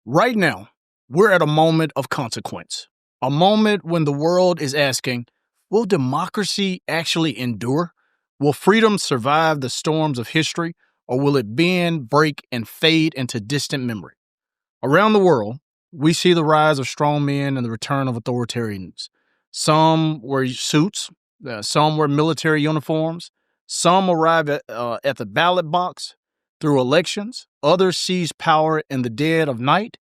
Right now, we're at a moment of consequence, a moment when the world is asking, will democracy actually endure? Will freedom survive the storms of history, or will it bend, break, and fade into distant memory? Around the world, we see the rise of strongmen and the return of authoritarians. Some wear suits, some wear military uniforms, some arrive at the ballot box through elections, others seize power in the dead of night,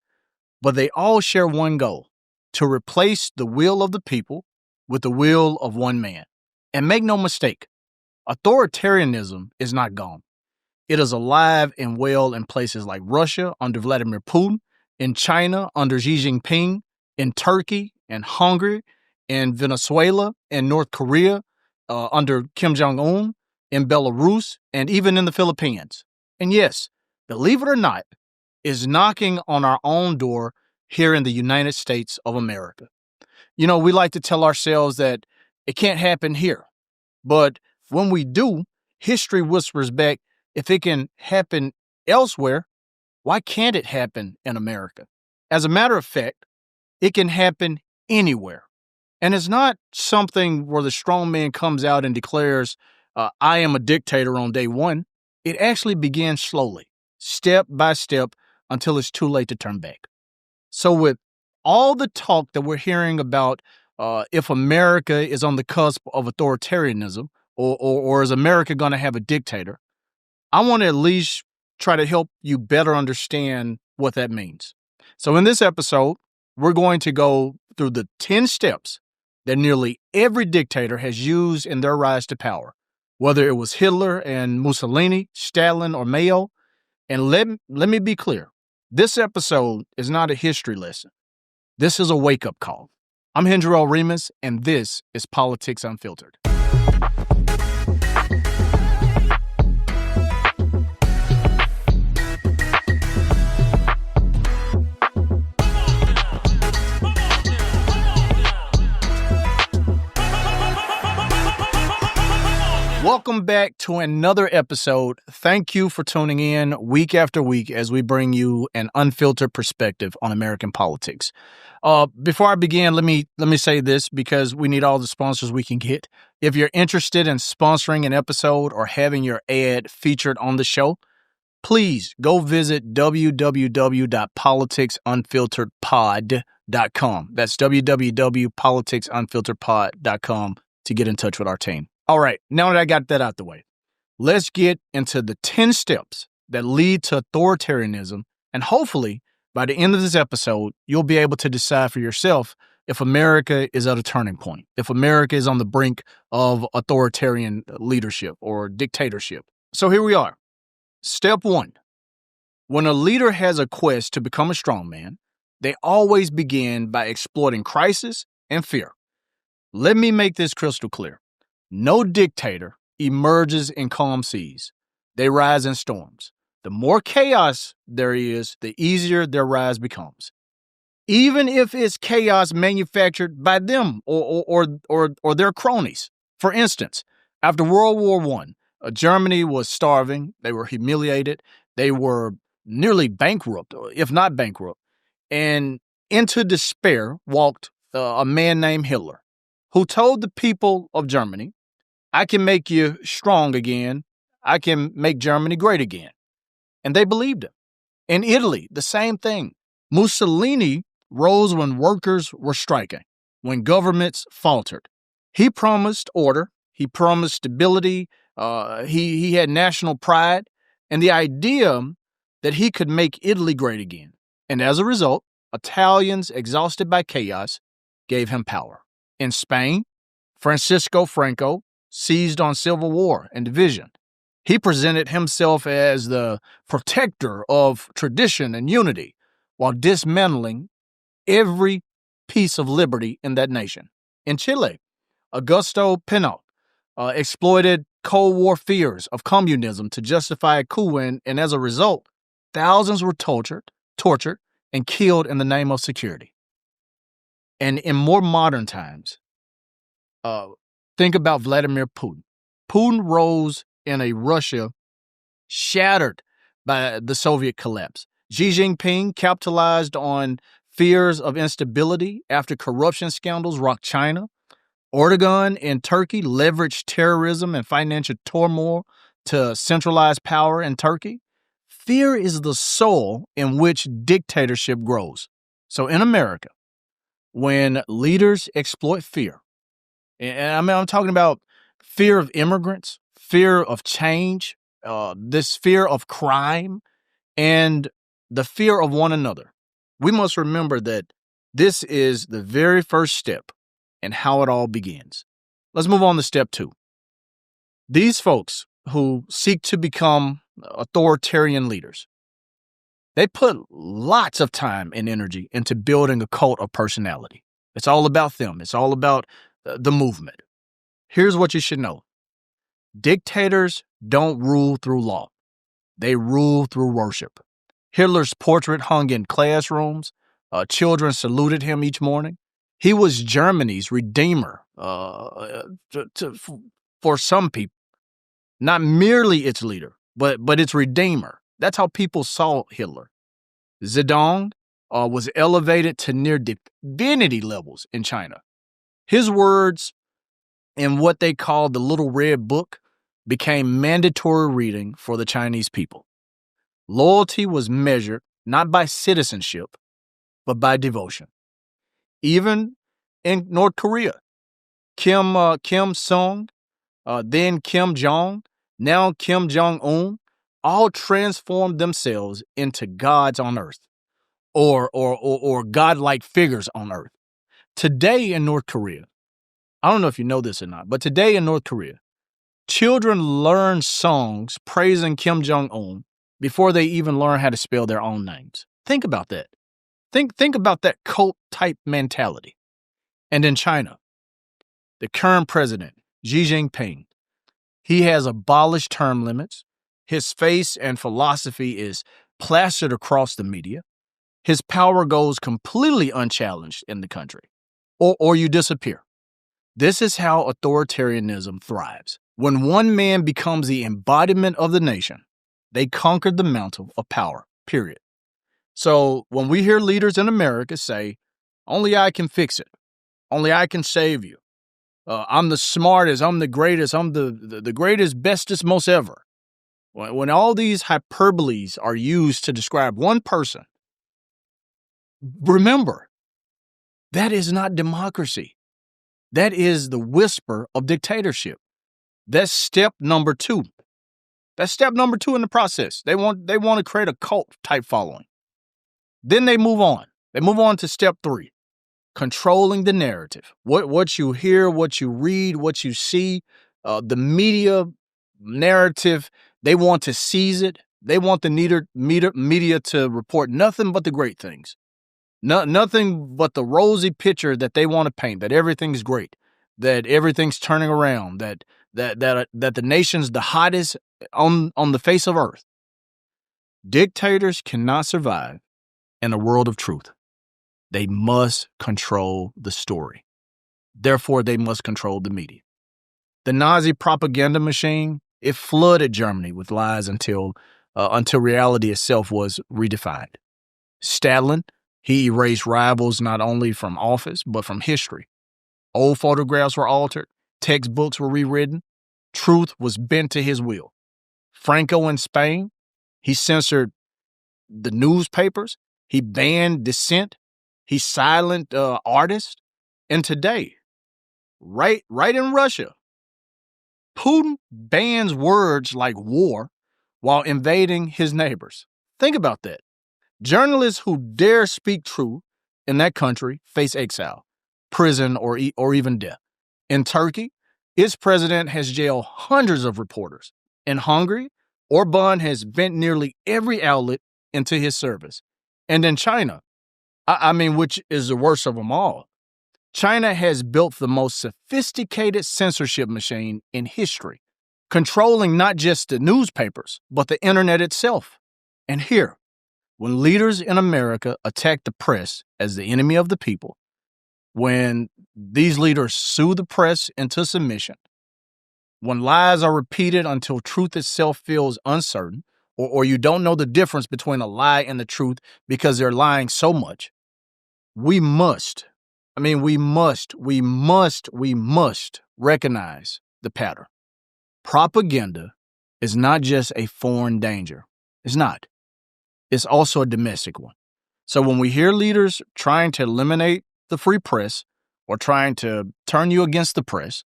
but they all share one goal: to replace the will of the people with the will of one man. And make no mistake, authoritarianism is not gone. It is alive and well in places like Russia under Vladimir Putin, in China under Xi Jinping, in Turkey and Hungary, in Venezuela and North Korea under Kim Jong-un, in Belarus, and even in the Philippines. And yes, believe it or not, is knocking on our own door here in the United States of America. You know, we like to tell ourselves that it can't happen here. But when we do, history whispers back, if it can happen elsewhere, why can't it happen in America? As a matter of fact, it can happen anywhere. And it's not something where the strong man comes out and declares, I am a dictator on day one. It actually begins slowly, step by step, until it's too late to turn back. So with all the talk that we're hearing about if America is on the cusp of authoritarianism, or is America going to have a dictator, I want to at least try to help you better understand what that means. So in this episode, we're going to go through the 10 steps that nearly every dictator has used in their rise to power, whether it was Hitler and Mussolini, Stalin, or Mayo. And let me be clear. This episode is not a history lesson. This is a wake-up call. I'm Hendrell Remus, and this is Politics Unfiltered. Welcome back to another episode. Thank you for tuning in week after week as we bring you an unfiltered perspective on American politics. Before I begin, let me say this because we need all the sponsors we can get. If you're interested in sponsoring an episode or having your ad featured on the show, please go visit www.politicsunfilteredpod.com. That's www.politicsunfilteredpod.com to get in touch with our team. All right, now that I got that out the way, let's get into the 10 steps that lead to authoritarianism, and hopefully, by the end of this episode, you'll be able to decide for yourself if America is at a turning point, if America is on the brink of authoritarian leadership or dictatorship. So here we are. Step 1. When a leader has a quest to become a strongman, they always begin by exploiting crisis and fear. Let me make this crystal clear. No dictator emerges in calm seas. They rise in storms. The more chaos there is, the easier their rise becomes. Even if it's chaos manufactured by them or their cronies. For instance, after World War I, Germany was starving. They were humiliated. They were nearly bankrupt, if not bankrupt. And into despair walked a man named Hitler, who told the people of Germany, I can make you strong again. I can make Germany great again. And they believed him. In Italy, the same thing. Mussolini rose when workers were striking, when governments faltered. He promised order. He promised stability. He had national pride and the idea that he could make Italy great again. And as a result, Italians, exhausted by chaos, gave him power. In Spain, Francisco Franco seized on civil war and division. He presented himself as the protector of tradition and unity while dismantling every piece of liberty in that nation. In Chile, Augusto Pinochet exploited Cold War fears of communism to justify a coup, and as a result, thousands were tortured, and killed in the name of security. And in more modern times, think about Vladimir Putin. Putin rose in a Russia shattered by the Soviet collapse. Xi Jinping capitalized on fears of instability after corruption scandals rocked China. Erdogan in Turkey leveraged terrorism and financial turmoil to centralize power in Turkey. Fear is the soil in which dictatorship grows. So in America, when leaders exploit fear, and I'm talking about fear of immigrants, fear of change, this fear of crime, and the fear of one another, we must remember that this is the very first step in how it all begins. Let's move on to step 2. These folks who seek to become authoritarian leaders, they put lots of time and energy into building a cult of personality. It's all about them. It's all about the movement. Here's what you should know. Dictators don't rule through law. They rule through worship. Hitler's portrait hung in classrooms. Children saluted him each morning. He was Germany's redeemer for some people. Not merely its leader, but its redeemer. That's how people saw Hitler. Zedong was elevated to near divinity levels in China. His words in what they called the Little Red Book became mandatory reading for the Chinese people. Loyalty was measured not by citizenship, but by devotion. Even in North Korea, Kim Sung, then Kim Jong, now Kim Jong-un, all transformed themselves into gods on earth, or godlike figures on earth. Today in North Korea, I don't know if you know this or not, but today in North Korea, children learn songs praising Kim Jong-un before they even learn how to spell their own names. Think about that. Think about that cult-type mentality. And in China, the current president, Xi Jinping, he has abolished term limits. His face and philosophy is plastered across the media. His power goes completely unchallenged in the country, or you disappear. This is how authoritarianism thrives. When one man becomes the embodiment of the nation, they conquered the mantle of power, period. So when we hear leaders in America say, only I can fix it, only I can save you, I'm the smartest, I'm the greatest, I'm the greatest, bestest, most ever. When all these hyperboles are used to describe one person, remember, that is not democracy. That is the whisper of dictatorship. That's step number 2. That's step number 2 in the process. They want to create a cult type following. Then they move on. They move on to step 3, controlling the narrative. What you hear, what you read, what you see, the media narrative, they want to seize it. They want the media to report nothing but the great things. Nothing but the rosy picture that they want to paint, that everything's great, that everything's turning around, that the nation's the hottest on the face of earth. Dictators cannot survive in a world of truth. They must control the story. Therefore, they must control the media. The Nazi propaganda machine, it flooded Germany with lies until reality itself was redefined. Stalin, he erased rivals not only from office, but from history. Old photographs were altered, textbooks were rewritten, truth was bent to his will. Franco in Spain, he censored the newspapers, he banned dissent, he silenced artists. And today, right in Russia, Putin bans words like war while invading his neighbors. Think about that. Journalists who dare speak truth in that country face exile, prison, or even death. In Turkey, its president has jailed hundreds of reporters. In Hungary, Orban has bent nearly every outlet into his service. And in China, which is the worst of them all, China has built the most sophisticated censorship machine in history, controlling not just the newspapers, but the internet itself. And here, when leaders in America attack the press as the enemy of the people, when these leaders sue the press into submission, when lies are repeated until truth itself feels uncertain, or you don't know the difference between a lie and the truth because they're lying so much, we must recognize the pattern. Propaganda is not just a foreign danger. It's not. It's also a domestic one. So when we hear leaders trying to eliminate the free press or trying to turn you against the press,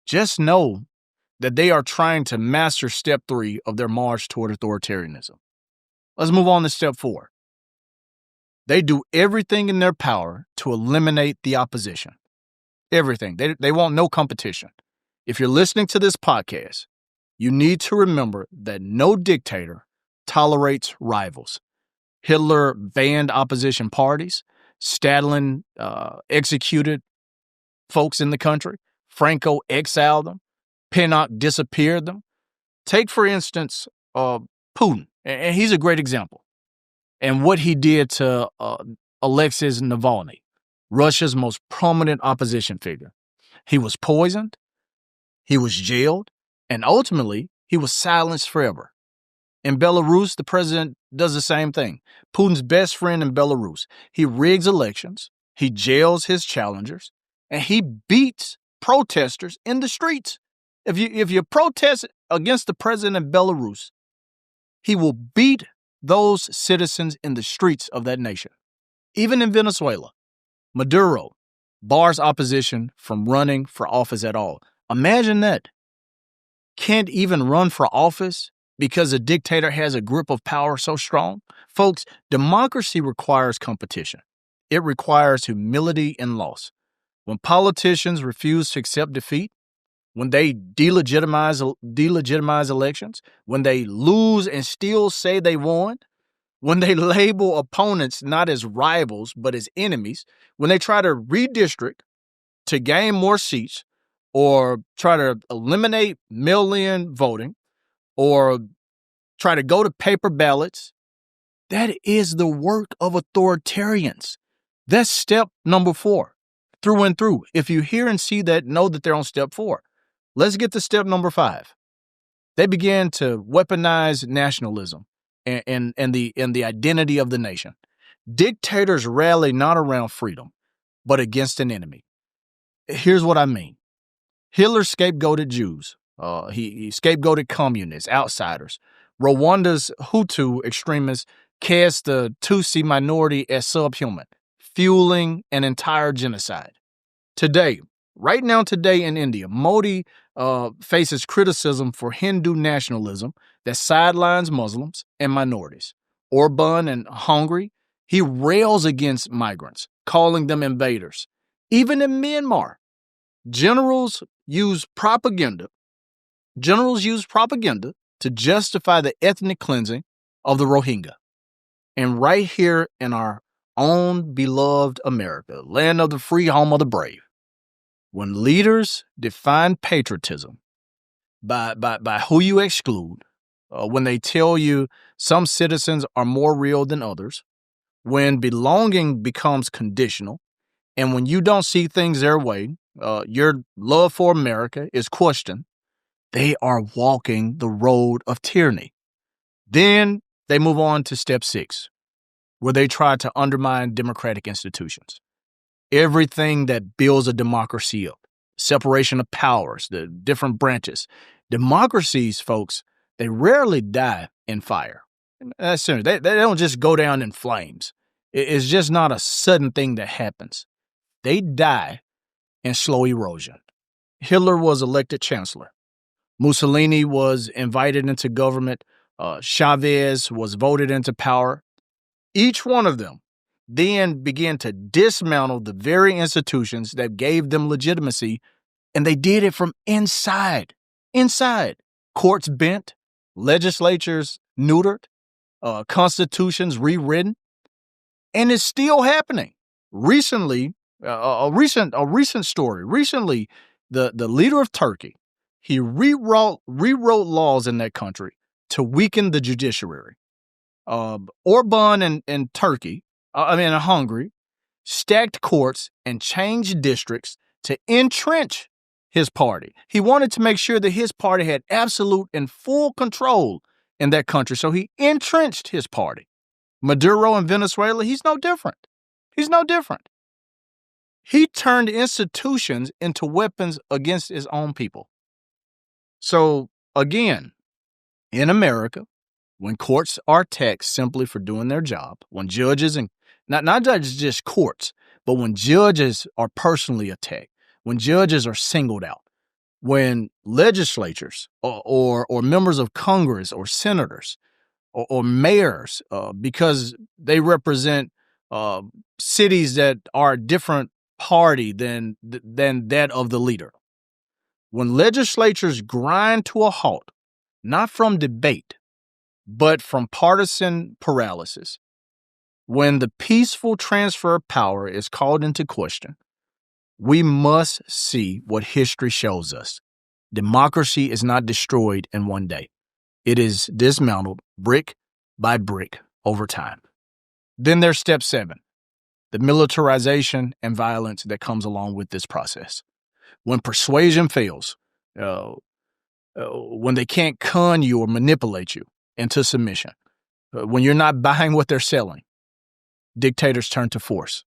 just know that they are trying to master step 3 of their march toward authoritarianism. Let's move on to step 4. They do everything in their power to eliminate the opposition. Everything. They want no competition. If you're listening to this podcast, you need to remember that no dictator tolerates rivals. Hitler banned opposition parties. Stalin executed folks in the country. Franco exiled them. Pinnock disappeared them. Take, for instance, Putin, and he's a great example. And what he did to Alexei Navalny, Russia's most prominent opposition figure. He was poisoned, he was jailed, and ultimately, he was silenced forever. In Belarus, the president does the same thing. Putin's best friend in Belarus, he rigs elections, he jails his challengers, and he beats protesters in the streets. If you protest against the president in Belarus, he will beat those citizens in the streets of that nation. Even in Venezuela, Maduro bars opposition from running for office at all. Imagine that. Can't even run for office because a dictator has a grip of power so strong? Folks, democracy requires competition. It requires humility and loss. When politicians refuse to accept defeat, when they delegitimize elections, when they lose and still say they won, when they label opponents not as rivals but as enemies, when they try to redistrict to gain more seats or try to eliminate mail-in voting or try to go to paper ballots, that is the work of authoritarians. That's step number 4, through and through. If you hear and see that, know that they're on step 4. Let's get to step number 5. They began to weaponize nationalism and the identity of the nation. Dictators rally not around freedom, but against an enemy. Here's what I mean. Hitler scapegoated Jews. He scapegoated communists, outsiders. Rwanda's Hutu extremists cast the Tutsi minority as subhuman, fueling an entire genocide. Today in India, Modi faces criticism for Hindu nationalism that sidelines Muslims and minorities. Orban in Hungary, he rails against migrants, calling them invaders. Even in Myanmar, generals use propaganda to justify the ethnic cleansing of the Rohingya. And right here in our own beloved America, land of the free, home of the brave, when leaders define patriotism by who you exclude, when they tell you some citizens are more real than others, when belonging becomes conditional, and when you don't see things their way, your love for America is questioned, they are walking the road of tyranny. Then they move on to step 6, where they try to undermine democratic institutions. Everything that builds a democracy up, separation of powers, the different branches. Democracies, folks, they rarely die in fire. That's serious. They don't just go down in flames. It's just not a sudden thing that happens. They die in slow erosion. Hitler was elected chancellor. Mussolini was invited into government. Chavez was voted into power. Each one of them then began to dismantle the very institutions that gave them legitimacy, and they did it from inside. Courts bent, legislatures neutered, constitutions rewritten, and it's still happening. Recently, a recent story. Recently, the leader of Turkey, he rewrote laws in that country to weaken the judiciary. Orban in Hungary, stacked courts and changed districts to entrench his party. He wanted to make sure that his party had absolute and full control in that country, so he entrenched his party. Maduro in Venezuela, he's no different. He's no different. He turned institutions into weapons against his own people. So, again, in America, when courts are attacked simply for doing their job, when judges and not just courts, but when judges are personally attacked, when judges are singled out, when legislatures or members of Congress or senators or mayors, because they represent cities that are a different party than that of the leader. When legislatures grind to a halt, not from debate, but from partisan paralysis, when the peaceful transfer of power is called into question, we must see what history shows us. Democracy is not destroyed in one day. It is dismantled brick by brick over time. Then there's step 7, the militarization and violence that comes along with this process. When persuasion fails, when they can't con you or manipulate you into submission, when you're not buying what they're selling, dictators turn to force.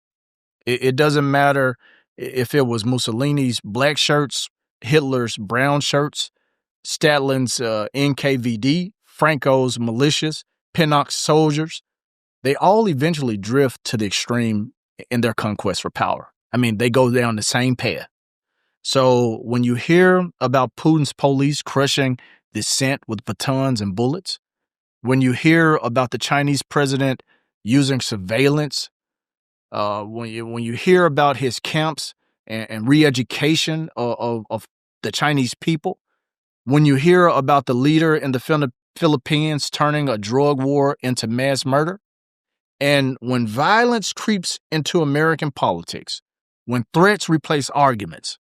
It doesn't matter if it was Mussolini's black shirts, Hitler's brown shirts, Stalin's NKVD, Franco's militias, Pinoc's soldiers. They all eventually drift to the extreme in their conquest for power. I mean, they go down the same path. So when you hear about Putin's police crushing dissent with batons and bullets, when you hear about the Chinese president using surveillance, when you hear about his camps and re-education of the Chinese people, when you hear about the leader in the Philippines turning a drug war into mass murder, and when violence creeps into American politics, when threats replace arguments,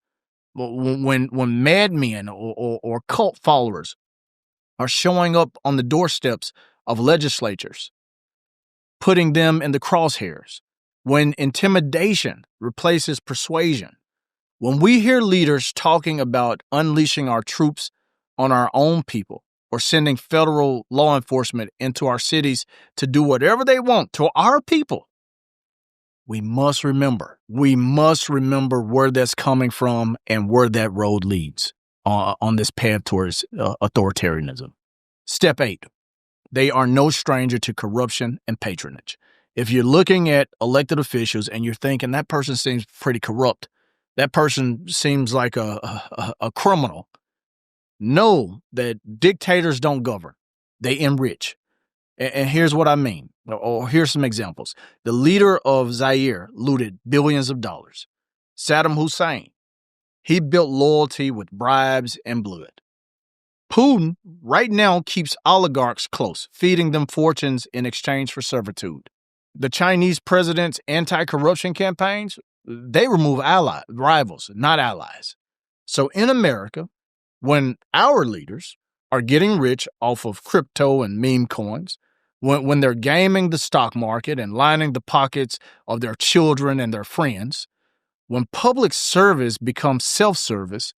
when madmen or cult followers are showing up on the doorsteps of legislatures, putting them in the crosshairs, when intimidation replaces persuasion, when we hear leaders talking about unleashing our troops on our own people or sending federal law enforcement into our cities to do whatever they want to our people, we must remember where that's coming from and where that road leads on this path towards authoritarianism. Step 8, they are no stranger to corruption and patronage. If you're looking at elected officials and you're thinking that person seems pretty corrupt, that person seems like a criminal, know that dictators don't govern. They enrich. And here's what I mean. Or here's some examples. The leader of Zaire looted billions of dollars. Saddam Hussein, he built loyalty with bribes and blood. Putin right now keeps oligarchs close, feeding them fortunes in exchange for servitude. The Chinese president's anti-corruption campaigns, they remove rivals, not allies. So in America, when our leaders are getting rich off of crypto and meme coins, when they're gaming the stock market and lining the pockets of their children and their friends, when public service becomes self-service,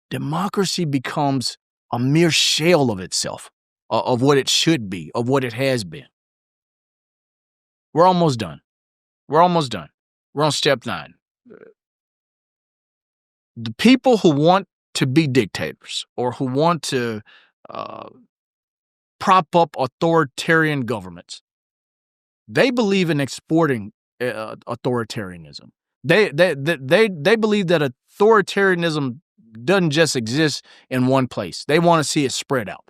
democracy becomes a mere shell of itself, of what it should be, of what it has been. We're almost done. We're on step 9. The people who want to be dictators or who want to prop up authoritarian governments, they believe in exporting authoritarianism. They believe that authoritarianism doesn't just exist in one place. They want to see it spread out.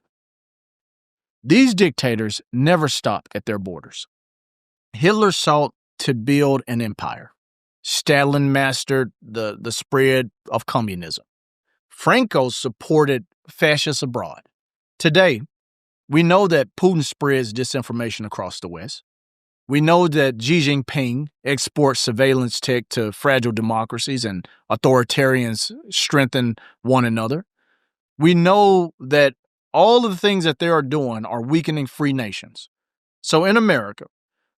These dictators never stop at their borders. Hitler sought to build an empire. Stalin mastered the spread of communism. Franco supported fascists abroad. Today, we know that Putin spreads disinformation across the West. We know that Xi Jinping exports surveillance tech to fragile democracies and authoritarians strengthen one another. We know that all of the things that they are doing are weakening free nations. So in America,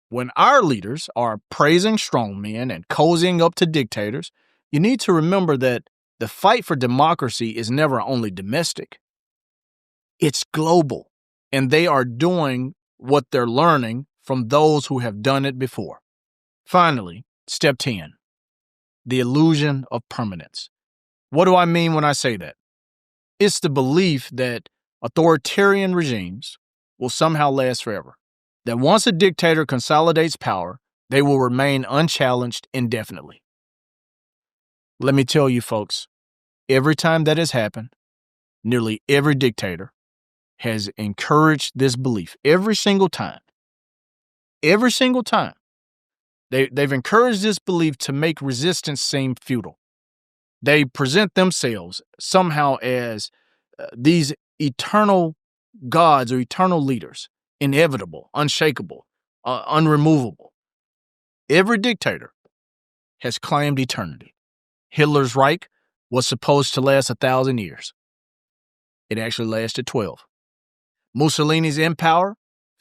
when our leaders are praising strongmen and cozying up to dictators, you need to remember that the fight for democracy is never only domestic. It's global. and they are doing what they're learning from those who have done it before. Finally, step 10, the illusion of permanence. What do I mean when I say that? It's the belief that authoritarian regimes will somehow last forever, that once a dictator consolidates power, they will remain unchallenged indefinitely. Let me tell you, folks, every time that has happened, nearly every dictator has encouraged this belief. Every single time. Every single time. They've encouraged this belief to make resistance seem futile. They present themselves somehow as these eternal gods or eternal leaders, inevitable, unshakable, unremovable. Every dictator has claimed eternity. Hitler's Reich was supposed to last 1,000 years. It actually lasted 12. Mussolini's empire,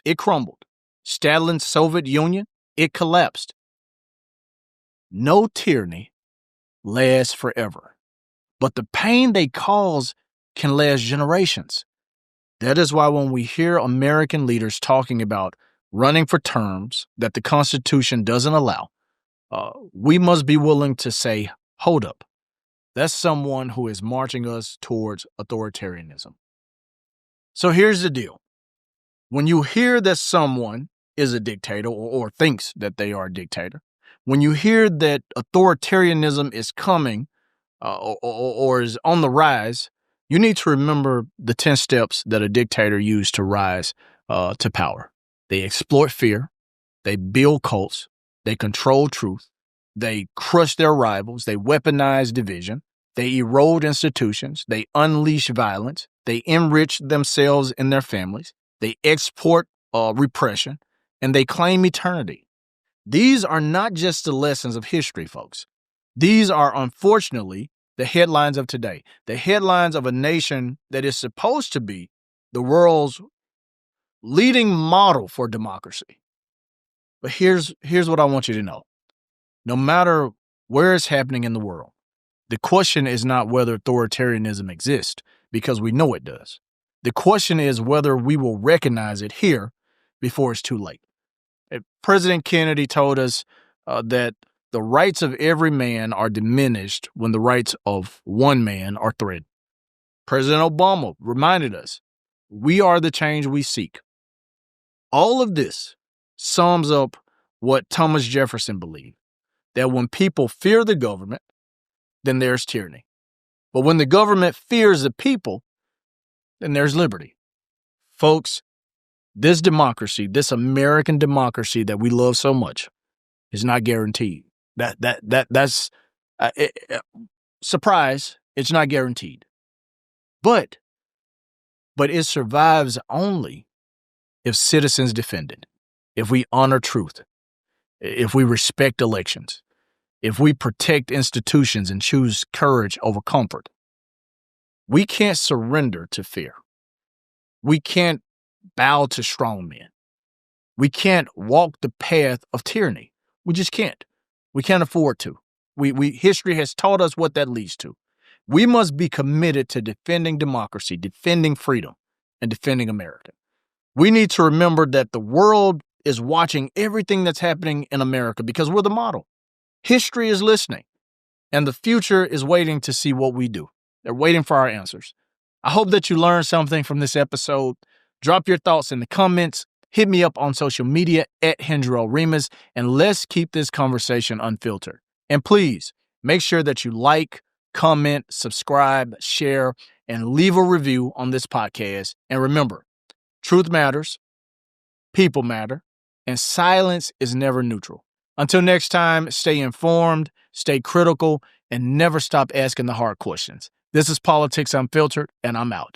it crumbled. Stalin's Soviet Union, it collapsed. No tyranny lasts forever, but the pain they cause can last generations. That is why when we hear American leaders talking about running for terms that the Constitution doesn't allow, we must be willing to say, hold up. That's someone who is marching us towards authoritarianism. So here's the deal. When you hear that someone is a dictator or thinks that they are a dictator, when you hear that authoritarianism is coming or is on the rise, you need to remember the 10 steps that a dictator used to rise to power. They exploit fear, they build cults, they control truth, they crush their rivals, they weaponize division, they erode institutions, they unleash violence, they enrich themselves and their families, they export repression, and they claim eternity. These are not just the lessons of history, folks. These are, unfortunately, the headlines of today, the headlines of a nation that is supposed to be the world's leading model for democracy. But here's what I want you to know. No matter where it's happening in the world, the question is not whether authoritarianism exists, because we know it does. The question is whether we will recognize it here before it's too late. President Kennedy told us that the rights of every man are diminished when the rights of one man are threatened. President Obama reminded us, we are the change we seek. All of this sums up what Thomas Jefferson believed, that when people fear the government, then there's tyranny. But when the government fears the people, then there's liberty. Folks, this democracy, this American democracy that we love so much, is not guaranteed. That's surprise. It's not guaranteed. But it survives only if citizens defend it, if we honor truth, if we respect elections, if we protect institutions and choose courage over comfort. We can't surrender to fear. We can't bow to strong men. We can't walk the path of tyranny. We just can't. We can't afford to. History has taught us what that leads to. We must be committed to defending democracy, defending freedom, and defending America. We need to remember that the world is watching everything that's happening in America because we're the model. History is listening, and the future is waiting to see what we do. They're waiting for our answers. I hope that you learned something from this episode. Drop your thoughts in the comments. Hit me up on social media at Hendrell Remus, and let's keep this conversation unfiltered. And please make sure that you like, comment, subscribe, share, and leave a review on this podcast. And remember, truth matters, people matter, and silence is never neutral. Until next time, stay informed, stay critical, and never stop asking the hard questions. This is Politics Unfiltered, and I'm out.